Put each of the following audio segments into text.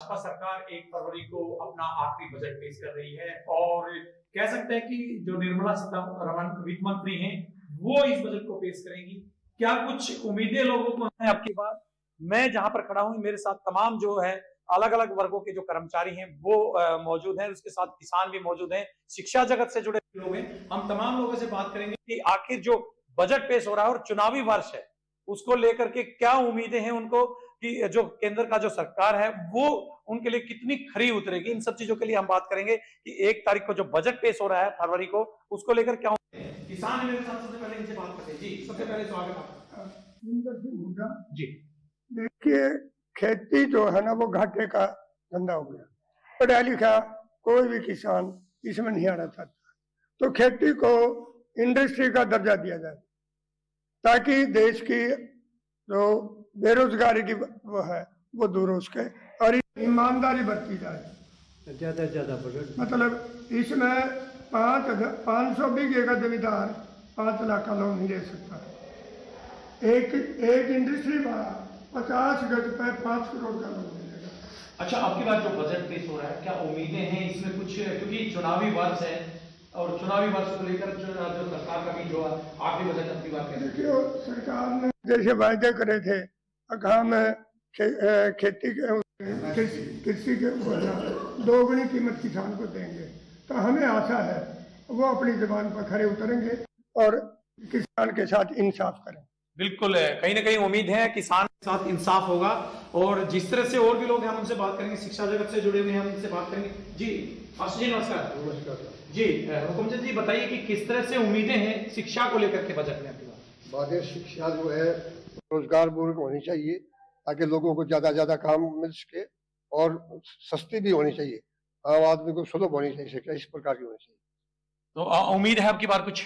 भाजपा सरकार 1 फरवरी को अपना आखिरी बजट पेश कर रही है और कह सकते हैं कि जो निर्मला सीतारमण वित्त मंत्री हैं वो इस बजट को पेश करेंगी। क्या कुछ उम्मीदें लोगों को हैं आपकी बात? मैं जहां पर खड़ा हूं मेरे साथ तमाम जो है अलग अलग वर्गों के जो कर्मचारी हैं वो मौजूद हैं, उसके साथ किसान भी मौजूद हैं, शिक्षा जगत से जुड़े लोग हैं। हम तमाम लोगों से बात करेंगे कि आखिर जो बजट पेश हो रहा है और चुनावी वर्ष है उसको लेकर के क्या उम्मीदें हैं उनको कि जो केंद्र का जो सरकार है वो उनके लिए कितनी खरी उतरेगी। इन सब चीजों के लिए हम बात करेंगे कि 1 तारीख को जो बजट पेश हो रहा है फरवरी को, उसको लेकर क्या किसान मेरे साथ सबसे पहले इनसे बात करते हैं। जी सबसे पहले स्वागत आपका। जी देखिए, खेती जो है ना वो घाटे का धंधा हो गया। पढ़ा लिखा कोई भी किसान इसमें नहीं आना चाहता, तो खेती को इंडस्ट्री का दर्जा दिया जाए ताकि देश की जो बेरोजगारी की वो है वो दूर हो सके और ईमानदारी बरती जाए। ज्यादा से ज्यादा बजट मतलब इसमें 500 बीघे का जमींदार 5 लाख का लोन नहीं ले सकता। एक इंडस्ट्री वाला 50 गज पे 5 करोड़ का लोन मिलेगा। अच्छा, आपकी बात जो बजट पेश हो रहा है क्या उम्मीदें हैं इसमें कुछ, क्योंकि चुनावी वर्ष है और चुनावी वर्ष को लेकर जो सरकार का भी जो आखिरी बजट अपनी बात कर रही है, सरकार ने जैसे वायदे करे थे हम खेती के कृषि के 2 कीमत किसान को देंगे, तो हमें आशा है वो अपनी जबान पर खड़े उतरेंगे और किसान के साथ इंसाफ करें। बिल्कुल है, कहीं ना कहीं उम्मीद है किसान के साथ इंसाफ होगा। और जिस तरह से और भी लोग हैं हम उनसे बात करेंगे, शिक्षा जगत से जुड़े हुए हैं हम उनसे बात करेंगे। जी जी नमस्कार। नमस्कार जी हुकुमचंद जी बताइए कि किस तरह से उम्मीदें हैं शिक्षा को लेकर के बजट में आपकी बात? शिक्षा जो है रोजगार पूर्वक होनी चाहिए ताकि लोगों को ज्यादा ज्यादा काम मिल सके और सस्ती भी होनी चाहिए, आम आदमी को सुलभ होनी चाहिए शिक्षा, इस प्रकार की होनी चाहिए। तो उम्मीद है आपकी बार कुछ?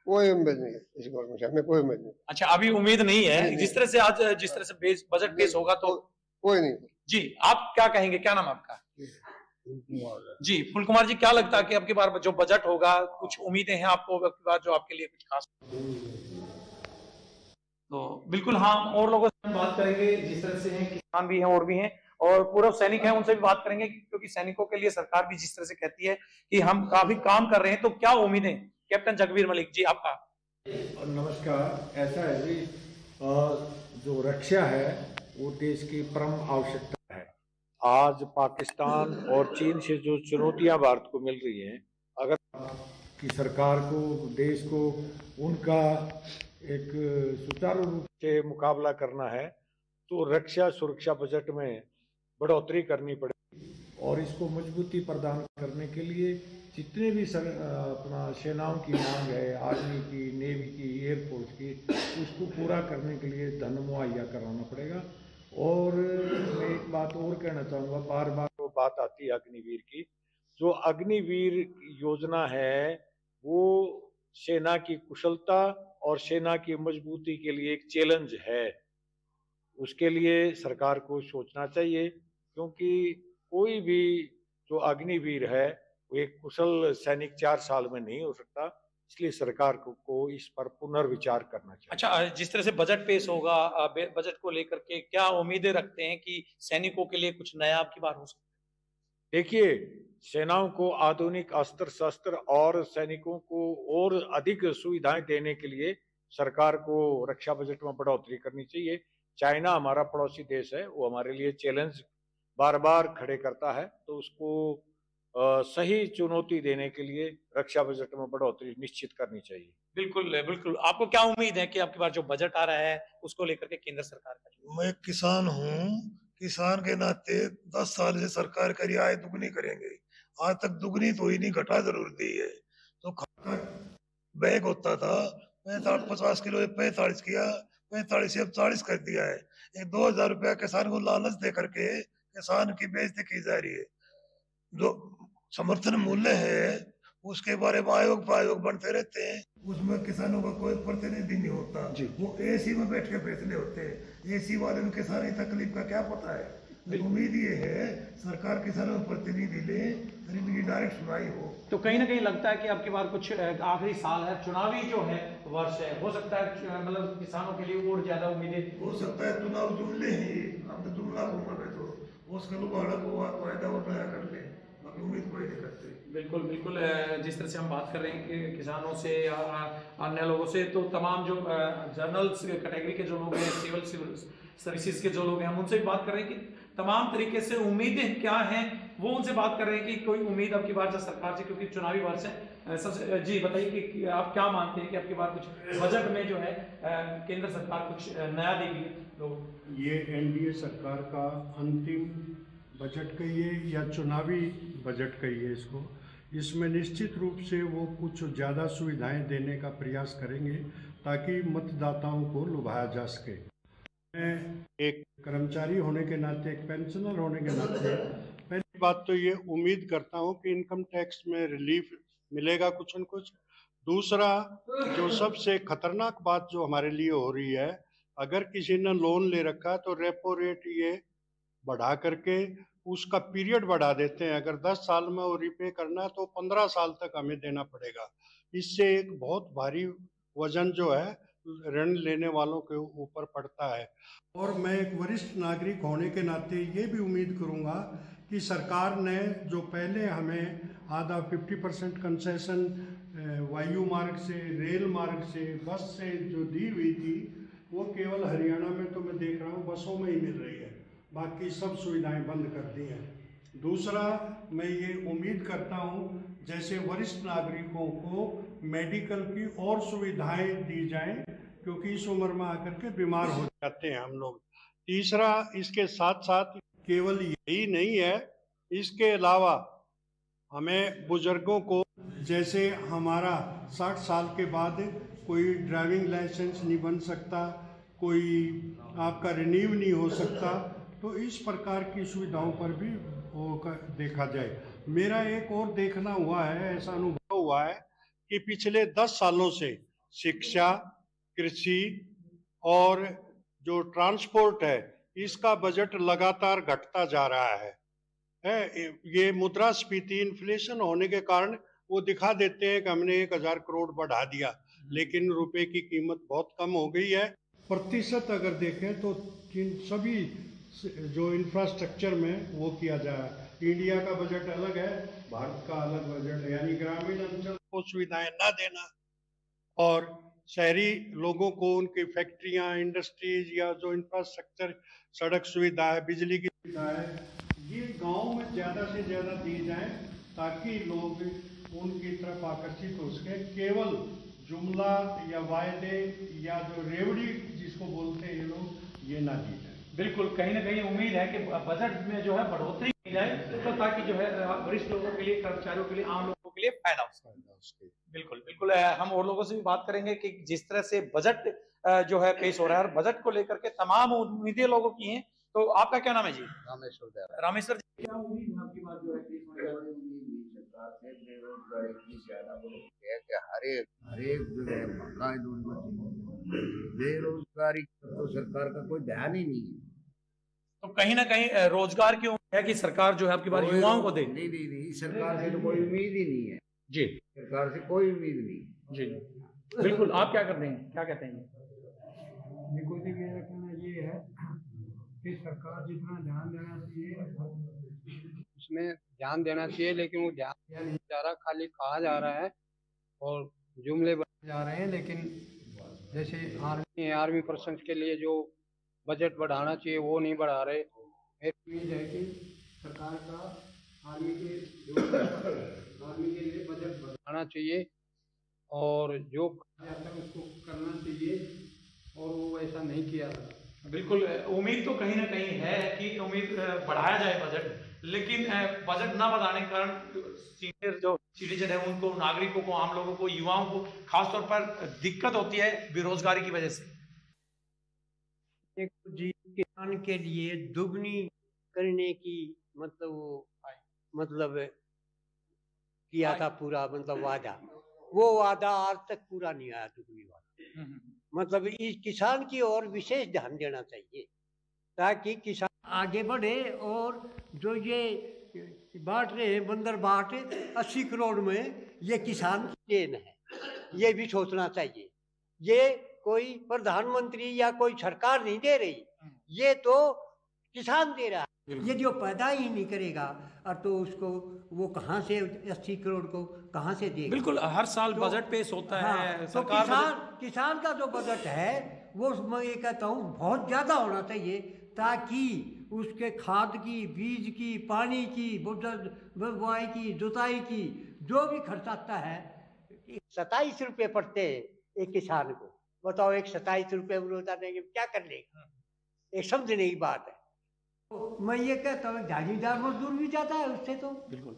कोई उम्मीद नहीं है इस गवर्नमेंट से, हमें कोई उम्मीद नहीं। अच्छा, अभी उम्मीद नहीं है। नहीं, जिस तरह से आज जिस तरह से बजट पेश होगा तो कोई नहीं। जी आप क्या कहेंगे, क्या नाम आपका? जी फुल कुमार जी, क्या लगता है कि आपकी बार जो बजट होगा कुछ उम्मीदें हैं आपको आपकी बार जो आपके लिए कुछ खास? तो बिल्कुल हाँ, और लोगों से बात करेंगे जिस तरह से हैं, किसान भी हैं और भी हैं और पूर्व सैनिक हैं, उनसे भी बात करेंगे क्योंकि सैनिकों के लिए सरकार भी जिस तरह से कहती है कि हम काफी काम कर रहे हैं, तो क्या उम्मीदें? कैप्टन जगबीर मलिक जी आपका। नमस्कार। ऐसा है जी, जो रक्षा है वो देश की परम आवश्यकता है। आज पाकिस्तान और चीन से जो चुनौतियां भारत को मिल रही हैं, अगर की सरकार को, देश को उनका एक सुचारू रूप से मुकाबला करना है तो रक्षा सुरक्षा बजट में बढ़ोतरी करनी पड़ेगी और इसको मजबूती प्रदान करने के लिए जितने भी अपना सेनाओं की मांग है, आर्मी की, नेवी की, एयरफोर्स की, उसको पूरा करने के लिए धन मुहैया कराना पड़ेगा। और मैं एक बात और कहना चाहूँगा, बार बार वो बात आती है अग्निवीर की। जो अग्निवीर योजना है वो सेना की कुशलता और सेना की मजबूती के लिए एक चैलेंज है। उसके लिए सरकार को सोचना चाहिए, क्योंकि कोई भी जो अग्निवीर है वो एक कुशल सैनिक 4 साल में नहीं हो सकता, इसलिए सरकार को इस पर पुनर्विचार करना चाहिए। अच्छा, जिस तरह से बजट पेश होगा, बजट को लेकर के क्या उम्मीदें रखते हैं कि सैनिकों के लिए कुछ नया आपकी बार हो सकता है? देखिए, सेनाओं को आधुनिक अस्त्र शस्त्र और सैनिकों को और अधिक सुविधाएं देने के लिए सरकार को रक्षा बजट में बढ़ोतरी करनी चाहिए। चाइना हमारा पड़ोसी देश है, वो हमारे लिए चैलेंज बार बार खड़े करता है, तो उसको सही चुनौती देने के लिए रक्षा बजट में बढ़ोतरी निश्चित करनी चाहिए। बिल्कुल बिल्कुल। आपको क्या उम्मीद है कि आपकी बार जो बजट आ रहा है उसको लेकर के केंद्र सरकार का? मैं किसान हूँ, किसान के नाते 10 साल से सरकार करी आय दुगनी करेंगे, आज तक दुगनी तो ही नहीं, घटा जरूर दी है। तो बैग होता था 50 किलो 45 किया, 45 से अब 40 कर दिया है। एक 2000 रुपया किसान को लालच दे करके किसान की बेइज्जती की जा रही है। जो समर्थन मूल्य है उसके बारे में आयोग बनते रहते हैं, उसमें किसानों का कोई प्रतिनिधि नहीं होता। वो एसी में बैठ के फैसले होते हैं, एसी वाले में किसानी तकलीफ का क्या पता है। उम्मीद ये है सरकार किसानों को प्रतिनिधि ले, इनकी डायरेक्ट सुनाई हो। तो कहीं ना कहीं लगता है कि आपकी बार कुछ आखिरी साल है, चुनावी जो है वर्ष है, हो सकता है मतलब किसानों के लिए और ज्यादा उम्मीदें हो सकता है चुनाव जुमले ही, अब तो जुमला घूमा तो उसका लुभाड़ा को वायदा और नया कर ले, बाकी उम्मीद कोई नहीं करते। बिल्कुल बिल्कुल, जिस तरह से हम बात कर रहे हैं कि किसानों से या अन्य लोगों से, तो तमाम जो जर्नल्स कैटेगरी के जो लोग हैं, सिविल सर्विसेज के जो लोग हैं, हम उनसे भी बात कर रहे हैं कि तमाम तरीके से उम्मीदें क्या हैं, वो उनसे बात कर रहे हैं कि कोई उम्मीद अब की बार जो सरकार से, क्योंकि चुनावी वर्ष है, सबसे जी बताइए कि आप क्या मानते हैं कि अब की बार कुछ बजट में जो है केंद्र सरकार कुछ नया देगी लोग? ये एनडीए सरकार का अंतिम बजट कहिए या चुनावी बजट कहिए इसको, इसमें निश्चित रूप से वो कुछ ज़्यादा सुविधाएं देने का प्रयास करेंगे ताकि मतदाताओं को लुभाया जा सके। मैं एक कर्मचारी होने के नाते, एक पेंशनर होने के नाते, पहली बात तो ये उम्मीद करता हूँ कि इनकम टैक्स में रिलीफ मिलेगा कुछ न कुछ। दूसरा, जो सबसे खतरनाक बात जो हमारे लिए हो रही है, अगर किसी ने लोन ले रखा तो रेपो रेट ये बढ़ा करके उसका पीरियड बढ़ा देते हैं। अगर 10 साल में वो रिपे करना है तो 15 साल तक हमें देना पड़ेगा। इससे एक बहुत भारी वजन जो है ऋण लेने वालों के ऊपर पड़ता है। और मैं एक वरिष्ठ नागरिक होने के नाते ये भी उम्मीद करूंगा कि सरकार ने जो पहले हमें आधा 50% कंसेशन वायु मार्ग से, रेल मार्ग से, बस से जो दी हुई थी, वो केवल हरियाणा में तो मैं देख रहा हूँ बसों में ही मिल रही है, बाकी सब सुविधाएं बंद कर दी हैं। दूसरा, मैं ये उम्मीद करता हूँ जैसे वरिष्ठ नागरिकों को मेडिकल की और सुविधाएं दी जाएं, क्योंकि इस उम्र में आकर के बीमार हो जाते हैं हम लोग। तीसरा, इसके साथ साथ केवल यही नहीं है, इसके अलावा हमें बुजुर्गों को, जैसे हमारा 60 साल के बाद कोई ड्राइविंग लाइसेंस नहीं बन सकता, कोई आपका रिन्यू नहीं हो सकता, तो इस प्रकार की सुविधाओं पर भी देखा जाए। मेरा एक और देखना हुआ है, ऐसा अनुभव हुआ है कि पिछले 10 सालों से शिक्षा, कृषि और जो ट्रांसपोर्ट है, इसका बजट लगातार घटता जा रहा है। ये मुद्रास्फीति, इन्फ्लेशन होने के कारण वो दिखा देते हैं कि हमने 1000 करोड़ बढ़ा दिया, लेकिन रुपए की कीमत बहुत कम हो गई है। प्रतिशत अगर देखें तो सभी जो इंफ्रास्ट्रक्चर में वो किया जा रहा है। इंडिया का बजट अलग है, भारत का अलग बजट है, यानी ग्रामीण अंचल को सुविधाएं ना देना और शहरी लोगों को उनकी फैक्ट्रियां, इंडस्ट्रीज या जो इंफ्रास्ट्रक्चर, सड़क सुविधा है, बिजली की सुविधा है, ये गांव में ज़्यादा से ज़्यादा दी जाए ताकि लोग उनकी तरफ आकर्षित हो सके। केवल जुमला या वायदे या जो रेवड़ी जिसको बोलते हैं ये लोग, ये ना दी जाए। बिल्कुल, कहीं ना कहीं उम्मीद है कि बजट में जो है बढ़ोतरी की जाए, तो ताकि जो है वरिष्ठ लोगों के लिए, कर्मचारियों के लिए, आम लोगों के लिए फायदा हो सके। बिल्कुल बिल्कुल, हम और लोगों से भी बात करेंगे कि जिस तरह से बजट जो है पेश हो रहा है, और बजट को लेकर के तमाम उम्मीदें लोगों की हैं। तो आपका क्या नाम है जी? रामेश्वर जी, क्या उम्मीद है आपकी बात जो है पेश होने वाली? सरकार से बेरोजगारी की ज्यादा है कि हर एक जो है महंगाई बेरोजगारी तो सरकार का कोई ध्यान ही नहीं है। तो कहीं ना कहीं रोजगार की उम्मीद है कि सरकार जो है आपकी बार युवाओं को दे। नहीं, सरकार से तो कोई उम्मीद ही नहीं है जी, सरकार से कोई उम्मीद नहीं जी। बिल्कुल, आप क्या करते हैं, क्या कहते हैं? देखो जी, मेरा कहना ये है कि सरकार जितना ध्यान देना चाहिए उसमें ध्यान देना चाहिए, लेकिन वो ध्यान दिया नहीं जा रहा, खाली कहा जा रहा है और जुमले बनाए जा रहे हैं। लेकिन जैसे आर्मी पर्सन के लिए जो बजट बढ़ाना चाहिए वो नहीं बढ़ा रहे। मेरी उम्मीद है कि सरकार का आर्मी के लिए बजट बढ़ाना चाहिए और जो कहा जाता है उसको करना चाहिए, और वो ऐसा नहीं किया था। बिल्कुल, उम्मीद तो कहीं ना कहीं है कि उम्मीद बढ़ाया जाए बजट, लेकिन बजट ना बढ़ाने के कारण सीनियर जो सिटीजन है उनको, नागरिकों को, आम लोगों को, युवाओं को खासतौर पर दिक्कत होती है बेरोजगारी की वजह से। जी, किसान के लिए दुगनी करने की मतलब किया था पूरा, मतलब वादा, वो वादा आज तक पूरा नहीं आया। दुगनी वादा मतलब इस किसान की ओर विशेष ध्यान देना चाहिए ताकि किसान आगे बढ़े। और जो ये बांट रहे हैं बंदर बाट 80 करोड़ में, ये किसान की देन है, ये भी सोचना चाहिए। ये कोई प्रधानमंत्री या कोई सरकार नहीं दे रही, ये तो किसान दे रहा है। यदि वो पैदा ही नहीं करेगा और तो उसको वो कहाँ से 80 करोड़ को कहाँ से देगा? बिल्कुल, हर साल तो, बजट पेश होता है। तो किसान का जो बजट है वो मैं ये कहता हूँ बहुत ज़्यादा होना चाहिए, ताकि उसके खाद की, बीज की, पानी की, बुवाई की, जुताई की जो भी खर्च आता है। 27 रुपये पड़ते हैं एक किसान को। बताओ, एक 27 रुपये रोजा देंगे क्या कर लेगा? एक समझने की बात है। तो मैं ये कहता हूँ झाड़ीदार मजदूर भी जाता है उससे, तो बिल्कुल।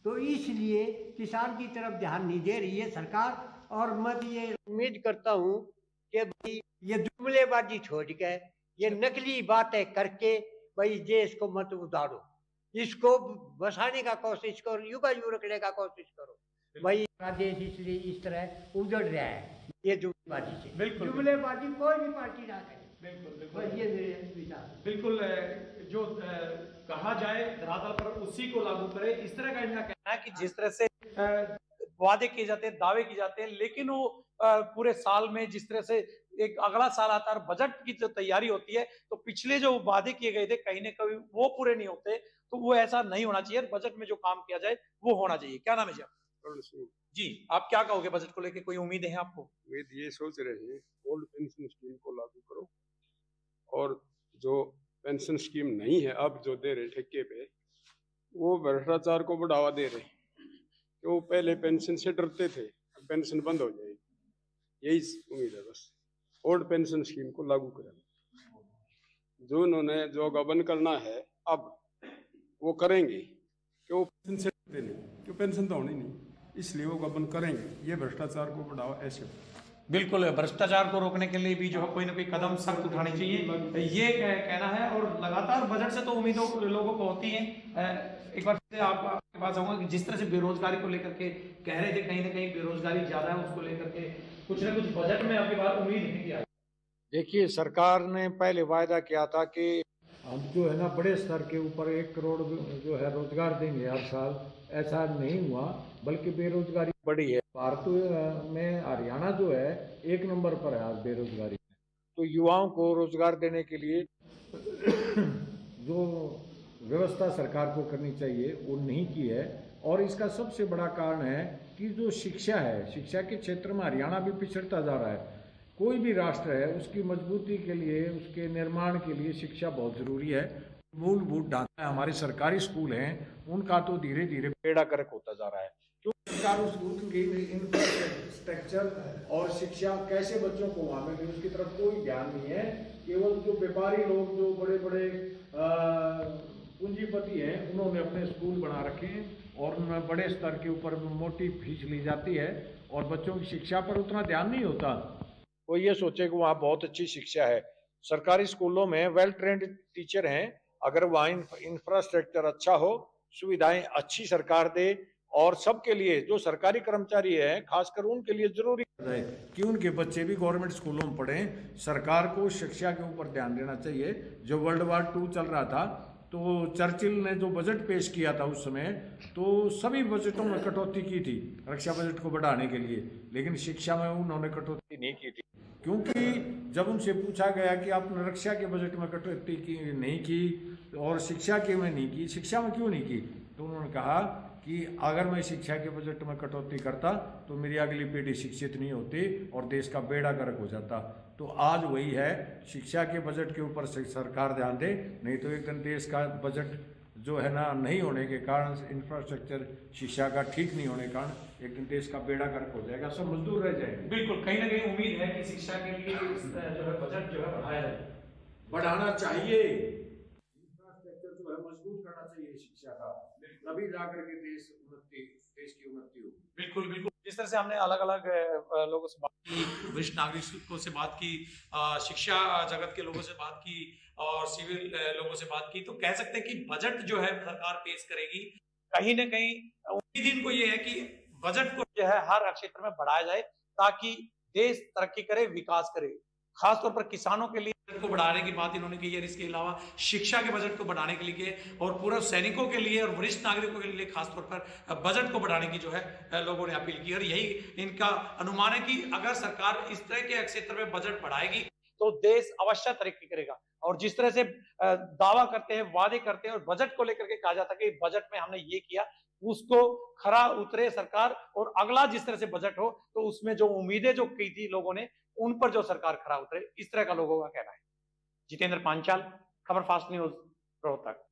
तो इसलिए किसान की तरफ ध्यान नहीं दे रही है सरकार। और मैं ये उम्मीद करता हूँ कि भाई ये जुमलेबाजी छोड़ के, ये नकली बातें करके भाई देश को मत उधारो, इसको बसाने का कोशिश करो, युगायु रखने का कोशिश करो। भाई देश इसलिए इस तरह उजड़ रहा है ये जुमलेबाजी से। बिल्कुल, जुमलेबाजी कोई भी पार्टी ना करे। बिल्कुल, ये मेरे विचार। बिल्कुल, जो कहा जाए धरातल पर उसी को लागू करे, इस तरह का इनका कहना है कि जिस तरह से वादे किए जाते हैं, दावे किए जाते हैं, लेकिन वो पूरे साल में जिस तरह से एक अगला साल आता है, बजट की जो तैयारी होती है, तो पिछले जो वादे किए गए थे कहीं न कहीं वो पूरे नहीं होते। तो वो ऐसा नहीं होना चाहिए। बजट में जो काम किया जाए वो होना चाहिए। क्या नाम है जी आपका? जी, आप क्या कहोगे बजट को लेकर? कोई उम्मीद है आपको? उम्मीद ये सोच रहे हैं ओल्ड पेंशन स्कीम को लागू करो, और जो पेंशन स्कीम नहीं है अब जो दे रहे ठेके पे, वो भ्रष्टाचार को बढ़ावा दे रहे। वो पहले पेंशन से डरते थे, अब पेंशन बंद हो जाएगी, यही उम्मीद है बस। ओल्ड पेंशन स्कीम को लागू करें, जो उन्होंने जो गबन करना है अब वो करेंगे, क्यों पेंशन से डरते नहीं, क्यों पेंशन तो होनी नहीं, इसलिए वो गबन करेंगे। ये भ्रष्टाचार को बढ़ावा ऐसे। बिल्कुल, भ्रष्टाचार को रोकने के लिए भी जो है कोई ना कोई कदम सख्त उठाने चाहिए, ये कहना है। और लगातार बजट से तो उम्मीदों लोगों को होती है। एक बार से आपके पास आऊंगा कि जिस तरह से बेरोजगारी को लेकर के कह रहे थे, कहीं ना कहीं बेरोजगारी ज्यादा है, उसको लेकर के कुछ ना कुछ बजट में आपके पास उम्मीद है क्या? देखिए, सरकार ने पहले वायदा किया था कि हम जो है ना बड़े स्तर के ऊपर 1 करोड़ जो है रोजगार देंगे हर साल। ऐसा नहीं हुआ, बल्कि बेरोजगारी बढ़ी है। भारत में हरियाणा जो है 1 नंबर पर है आज बेरोजगारी में। तो युवाओं को रोजगार देने के लिए जो व्यवस्था सरकार को करनी चाहिए वो नहीं की है। और इसका सबसे बड़ा कारण है कि जो शिक्षा है, शिक्षा के क्षेत्र में हरियाणा भी पिछड़ता जा रहा है। कोई भी राष्ट्र है, उसकी मजबूती के लिए, उसके निर्माण के लिए शिक्षा बहुत ज़रूरी है। मूलभूत ढांचा हमारे सरकारी स्कूल हैं, उनका तो धीरे धीरे बेड़ा गर्क होता जा रहा है। क्योंकि सरकार उनकी इंफ्रास्ट्रक्चर और शिक्षा कैसे बच्चों को वहाँ मिले उसकी तरफ कोई ध्यान नहीं है। केवल जो व्यापारी लोग, जो बड़े बड़े पूंजीपति हैं, उन्होंने अपने स्कूल बना रखे हैं और उनमें बड़े स्तर के ऊपर मोटी फीस ली जाती है और बच्चों की शिक्षा पर उतना ध्यान नहीं होता। वो ये सोचे कि वहाँ बहुत अच्छी शिक्षा है। सरकारी स्कूलों में वेल ट्रेंड टीचर हैं, अगर वहाँ इंफ्रास्ट्रक्चर अच्छा हो, सुविधाएं अच्छी सरकार दे और सबके लिए, जो सरकारी कर्मचारी हैं खासकर उनके लिए जरूरी है कि उनके बच्चे भी गवर्नमेंट स्कूलों में पढ़ें। सरकार को शिक्षा के ऊपर ध्यान देना चाहिए। जो वर्ल्ड वार 2 चल रहा था, तो चर्चिल ने जो बजट पेश किया था उस समय, तो सभी बजटों में कटौती की थी रक्षा बजट को बढ़ाने के लिए, लेकिन शिक्षा में उन्होंने कटौती नहीं की थी। क्योंकि जब उनसे पूछा गया कि आपने रक्षा के बजट में कटौती की नहीं की और शिक्षा के में नहीं की, शिक्षा में क्यों नहीं की, तो उन्होंने कहा कि अगर मैं शिक्षा के बजट में कटौती करता तो मेरी अगली पीढ़ी शिक्षित नहीं होती और देश का बेड़ा गर्क हो जाता। तो आज वही है, शिक्षा के बजट के ऊपर सरकार ध्यान दे, नहीं तो एक दिन देश का बजट जो है ना नहीं होने के कारण, इंफ्रास्ट्रक्चर शिक्षा का ठीक नहीं होने के कारण एक दिन देश का बेड़ा गर्क हो जाएगा, सब मजदूर रह जाएंगे। बिल्कुल, कहीं ना कहीं उम्मीद है कि शिक्षा के लिए जो है बजट जो है बढ़ाया जाए, बढ़ाना चाहिए। इंफ्रास्ट्रक्चर जो है मजबूत करना चाहिए शिक्षा का, तभी जाकर के देश की उन्नति होगी। बिल्कुल बिल्कुल। जिस तरह से हमने अलग अलग लोगों से बात की, वरिष्ठ नागरिकों से बात की, शिक्षा जगत के लोगों से बात की और सिविल लोगों से बात की, तो कह सकते हैं कि बजट जो है सरकार पेश करेगी। कहीं ना कहीं उम्मीद इनको ये है कि बजट को जो है हर क्षेत्र में बढ़ाया जाए ताकि देश तरक्की करे, विकास करे। खासतौर पर किसानों के लिए बजट को बढ़ाने की बात इन्होंने की है। इसके अलावा शिक्षा के बजट को बढ़ाने के लिए और पूर्व सैनिकों के लिए और वरिष्ठ नागरिकों के लिए खासतौर पर बजट को बढ़ाने की जो है लोगों ने अपील की। और यही इनका अनुमान है कि अगर सरकार इस तरह के क्षेत्र में बजट बढ़ाएगी तो देश अवश्य तरक्की करेगा। और जिस तरह से दावा करते हैं, वादे करते हैं, और बजट को लेकर के कहा जाता है कि बजट में हमने ये किया, उसको खरा उतरे सरकार, और अगला जिस तरह से बजट हो तो उसमें जो उम्मीदें जो की थी लोगों ने, उन पर जो सरकार खरा उतरे, इस तरह का लोगों का कहना है। जितेंद्र पांचाल, खबर फास्ट न्यूज, रोहतक।